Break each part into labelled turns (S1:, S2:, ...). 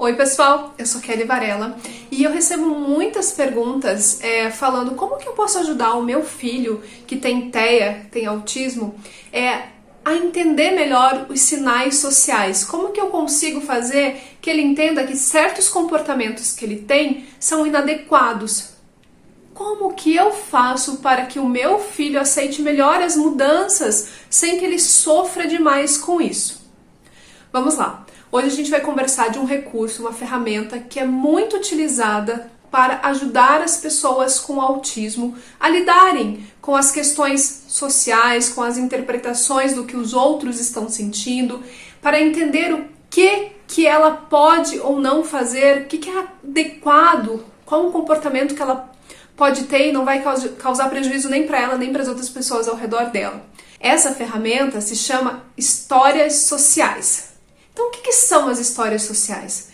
S1: Oi pessoal, eu sou Kelly Varela e eu recebo muitas perguntas falando como que eu posso ajudar o meu filho que tem TEA, tem autismo, a entender melhor os sinais sociais. Como que eu consigo fazer que ele entenda que certos comportamentos que ele tem são inadequados? Como que eu faço para que o meu filho aceite melhor as mudanças sem que ele sofra demais com isso? Vamos lá. Hoje a gente vai conversar de um recurso, uma ferramenta que é muito utilizada para ajudar as pessoas com autismo a lidarem com as questões sociais, com as interpretações do que os outros estão sentindo, para entender o que ela pode ou não fazer, o que é adequado, qual o comportamento que ela pode ter e não vai causar prejuízo nem para ela, nem para as outras pessoas ao redor dela. Essa ferramenta se chama Histórias Sociais. Então, o que são as histórias sociais?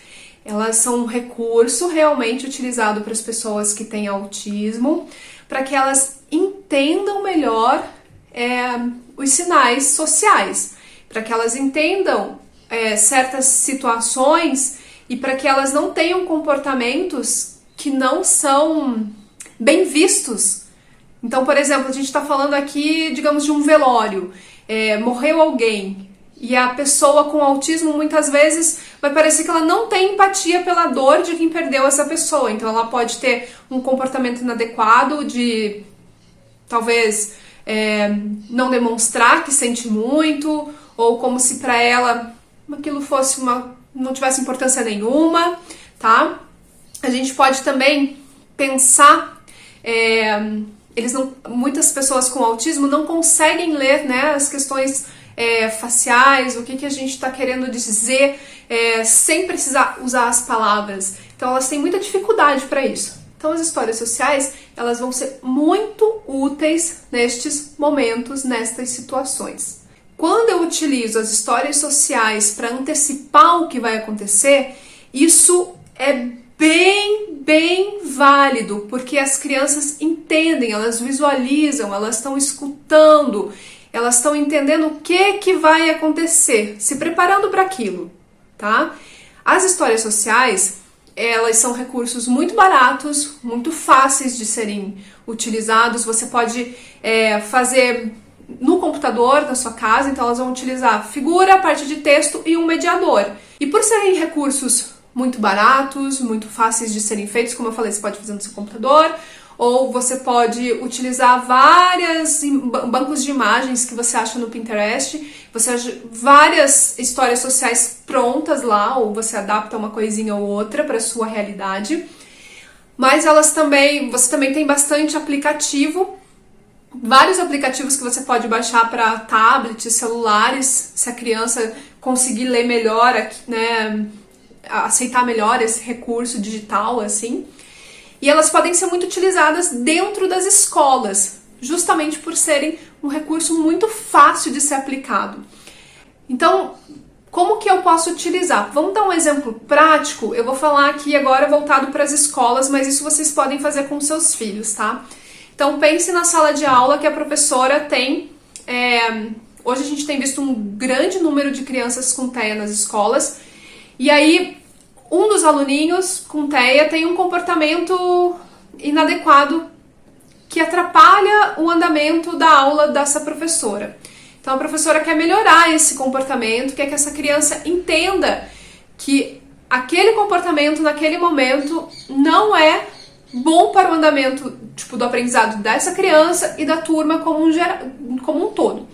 S1: Elas são um recurso realmente utilizado para as pessoas que têm autismo, para que elas entendam melhor os sinais sociais, para que elas entendam certas situações e para que elas não tenham comportamentos que não são bem vistos. Então, por exemplo, a gente está falando aqui, digamos, de um velório, morreu alguém. E a pessoa com autismo, muitas vezes, vai parecer que ela não tem empatia pela dor de quem perdeu essa pessoa. Então, ela pode ter um comportamento inadequado de, talvez, não demonstrar que sente muito, ou como se para ela aquilo fosse não tivesse importância nenhuma, tá? A gente pode também pensar... muitas pessoas com autismo não conseguem ler, né, as questões faciais, o que a gente está querendo dizer, sem precisar usar as palavras. Então elas têm muita dificuldade para isso. Então as histórias sociais, elas vão ser muito úteis nestes momentos, nestas situações. Quando eu utilizo as histórias sociais para antecipar o que vai acontecer, isso é bem válido, porque as crianças entendem, elas visualizam, elas estão escutando, elas estão entendendo o que vai acontecer, se preparando para aquilo, tá? As histórias sociais, elas são recursos muito baratos, muito fáceis de serem utilizados. Você pode fazer no computador da sua casa, então elas vão utilizar figura, parte de texto e um mediador. E por serem recursos muito baratos, muito fáceis de serem feitos, como eu falei, você pode fazer no seu computador, ou você pode utilizar vários bancos de imagens que você acha no Pinterest, você acha várias histórias sociais prontas lá, ou você adapta uma coisinha ou outra para a sua realidade. Mas você também tem bastante aplicativo, vários aplicativos que você pode baixar para tablets, celulares, se a criança conseguir ler melhor, né, aceitar melhor esse recurso digital, assim. E elas podem ser muito utilizadas dentro das escolas, justamente por serem um recurso muito fácil de ser aplicado. Então, como que eu posso utilizar? Vamos dar um exemplo prático. Eu vou falar aqui agora voltado para as escolas, mas isso vocês podem fazer com seus filhos, tá? Então, pense na sala de aula que a professora tem... hoje a gente tem visto um grande número de crianças com TEA nas escolas, e aí, um dos aluninhos com TEA tem um comportamento inadequado que atrapalha o andamento da aula dessa professora. Então a professora quer melhorar esse comportamento, quer que essa criança entenda que aquele comportamento naquele momento não é bom para o andamento do aprendizado dessa criança e da turma como um todo.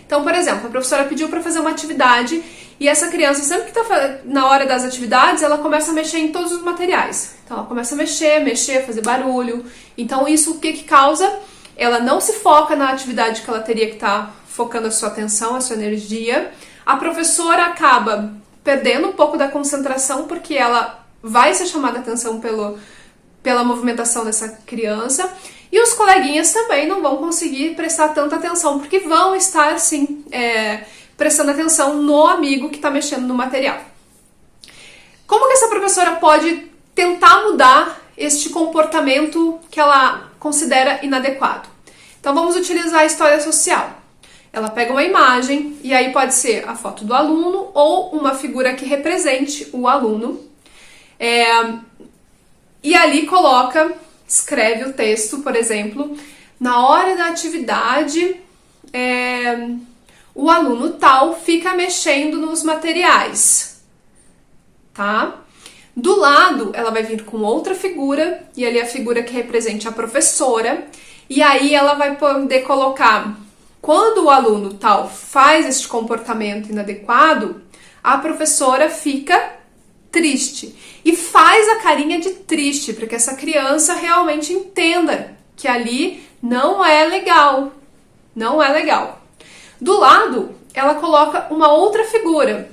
S1: Então, por exemplo, a professora pediu para fazer uma atividade e essa criança, sempre que está na hora das atividades, ela começa a mexer em todos os materiais. Então, ela começa a mexer, fazer barulho. Então, isso o que causa? Ela não se foca na atividade que ela teria que estar focando a sua atenção, a sua energia. A professora acaba perdendo um pouco da concentração, porque ela vai ser chamada a atenção pela movimentação dessa criança. E os coleguinhas também não vão conseguir prestar tanta atenção, porque vão estar, sim, prestando atenção no amigo que está mexendo no material. Como que essa professora pode tentar mudar este comportamento que ela considera inadequado? Então vamos utilizar a história social. Ela pega uma imagem, e aí pode ser a foto do aluno ou uma figura que represente o aluno. E ali escreve o texto, por exemplo, na hora da atividade, o aluno tal fica mexendo nos materiais, tá? Do lado, ela vai vir com outra figura, e ali a figura que represente a professora, e aí ela vai poder colocar, quando o aluno tal faz este comportamento inadequado, a professora fica triste. E faz a carinha de triste, para que essa criança realmente entenda que ali não é legal. Não é legal. Do lado, ela coloca uma outra figura,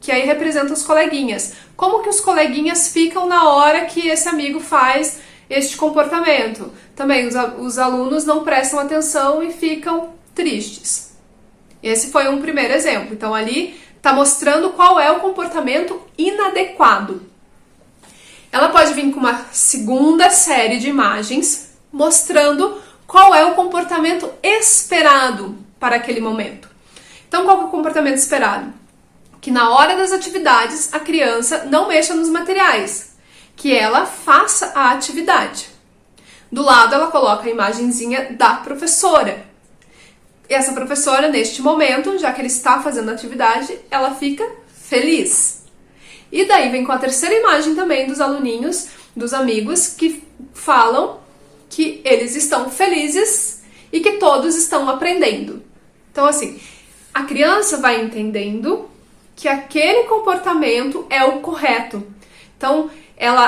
S1: que aí representa os coleguinhas. Como que os coleguinhas ficam na hora que esse amigo faz este comportamento? Também os alunos não prestam atenção e ficam tristes. Esse foi um primeiro exemplo. Então ali está mostrando qual é o comportamento inadequado. Ela pode vir com uma segunda série de imagens mostrando qual é o comportamento esperado para aquele momento. Então, qual é o comportamento esperado? Que na hora das atividades a criança não mexa nos materiais, que ela faça a atividade. Do lado ela coloca a imagenzinha da professora. Essa professora, neste momento, já que ele está fazendo a atividade, ela fica feliz. E daí vem com a terceira imagem também dos aluninhos, dos amigos, que falam que eles estão felizes e que todos estão aprendendo. Então, assim, a criança vai entendendo que aquele comportamento é o correto. Então,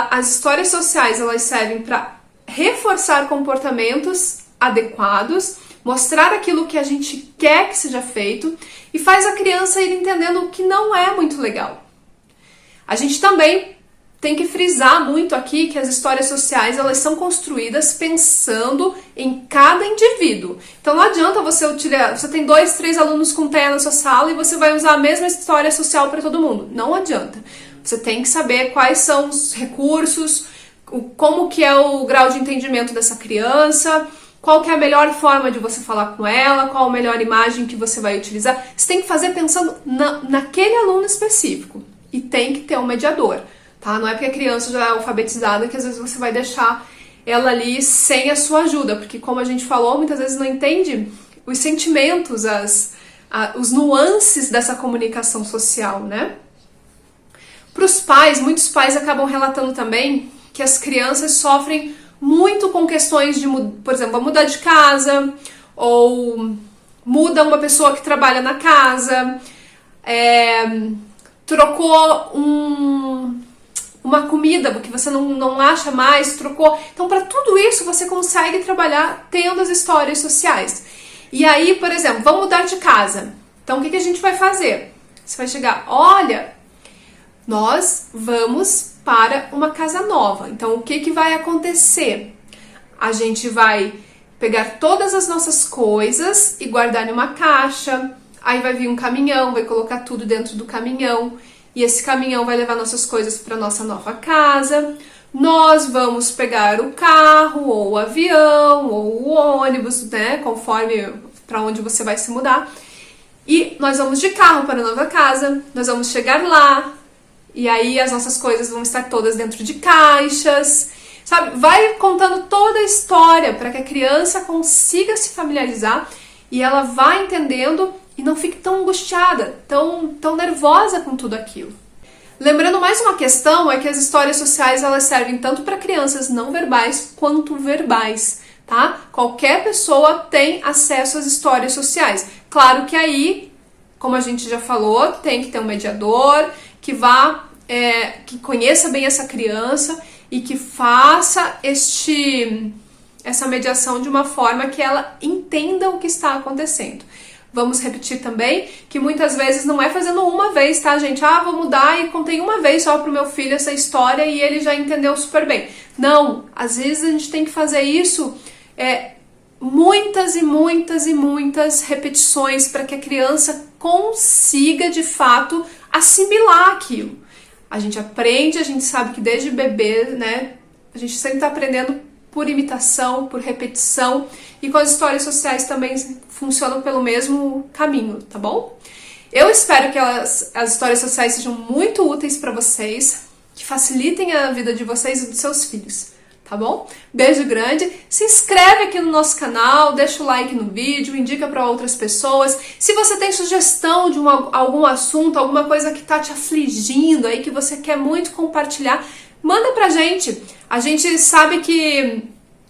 S1: as histórias sociais elas servem para reforçar comportamentos adequados, mostrar aquilo que a gente quer que seja feito e faz a criança ir entendendo o que não é muito legal. A gente também tem que frisar muito aqui que as histórias sociais elas são construídas pensando em cada indivíduo. Então não adianta você tem 2, 3 alunos com TEA na sua sala e você vai usar a mesma história social para todo mundo. Não adianta. Você tem que saber quais são os recursos, como que é o grau de entendimento dessa criança, qual que é a melhor forma de você falar com ela, qual a melhor imagem que você vai utilizar. Você tem que fazer pensando naquele aluno específico. E tem que ter um mediador, tá? Não é porque a criança já é alfabetizada que às vezes você vai deixar ela ali sem a sua ajuda, porque como a gente falou, muitas vezes não entende os sentimentos, os nuances dessa comunicação social, né? Para os pais, muitos pais acabam relatando também que as crianças sofrem muito com questões de, por exemplo, mudar de casa, ou muda uma pessoa que trabalha na casa, trocou uma comida que você não acha mais, trocou. Então, para tudo isso, você consegue trabalhar tendo as histórias sociais. E aí, por exemplo, vamos mudar de casa. Então, o que a gente vai fazer? Você vai chegar, olha, nós vamos para uma casa nova. Então, o que vai acontecer? A gente vai pegar todas as nossas coisas e guardar em uma caixa. Aí vai vir um caminhão, vai colocar tudo dentro do caminhão. E esse caminhão vai levar nossas coisas para nossa nova casa. Nós vamos pegar o carro, ou o avião, ou o ônibus, né? Conforme para onde você vai se mudar. E nós vamos de carro para a nova casa. Nós vamos chegar lá. E aí as nossas coisas vão estar todas dentro de caixas. Sabe? Vai contando toda a história para que a criança consiga se familiarizar e ela vá entendendo e não fique tão angustiada, tão nervosa com tudo aquilo. Lembrando mais uma questão, é que as histórias sociais elas servem tanto para crianças não verbais quanto verbais, tá? Qualquer pessoa tem acesso às histórias sociais. Claro que aí, como a gente já falou, tem que ter um mediador que que conheça bem essa criança e que faça essa mediação de uma forma que ela entenda o que está acontecendo. Vamos repetir também que muitas vezes não é fazendo uma vez, tá, gente? Vou mudar e contei uma vez só pro meu filho essa história e ele já entendeu super bem. Não, às vezes a gente tem que fazer isso muitas e muitas e muitas repetições para que a criança consiga, de fato, assimilar aquilo. A gente aprende, a gente sabe que desde bebê, né, a gente sempre está aprendendo por imitação, por repetição, e com as histórias sociais também funcionam pelo mesmo caminho, tá bom? Eu espero que as histórias sociais sejam muito úteis para vocês, que facilitem a vida de vocês e dos seus filhos. Tá bom? Beijo grande, se inscreve aqui no nosso canal, deixa o like no vídeo, indica para outras pessoas. Se você tem sugestão de algum assunto, alguma coisa que tá te afligindo aí, que você quer muito compartilhar, manda pra gente. A gente sabe que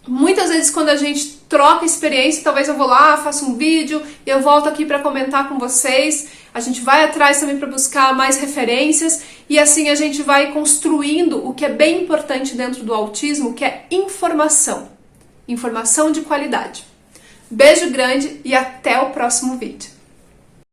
S1: muitas vezes quando a gente troca experiência, talvez eu vou lá, faço um vídeo e eu volto aqui para comentar com vocês. A gente vai atrás também para buscar mais referências e assim a gente vai construindo o que é bem importante dentro do autismo, que é informação. Informação de qualidade. Beijo grande e até o próximo vídeo.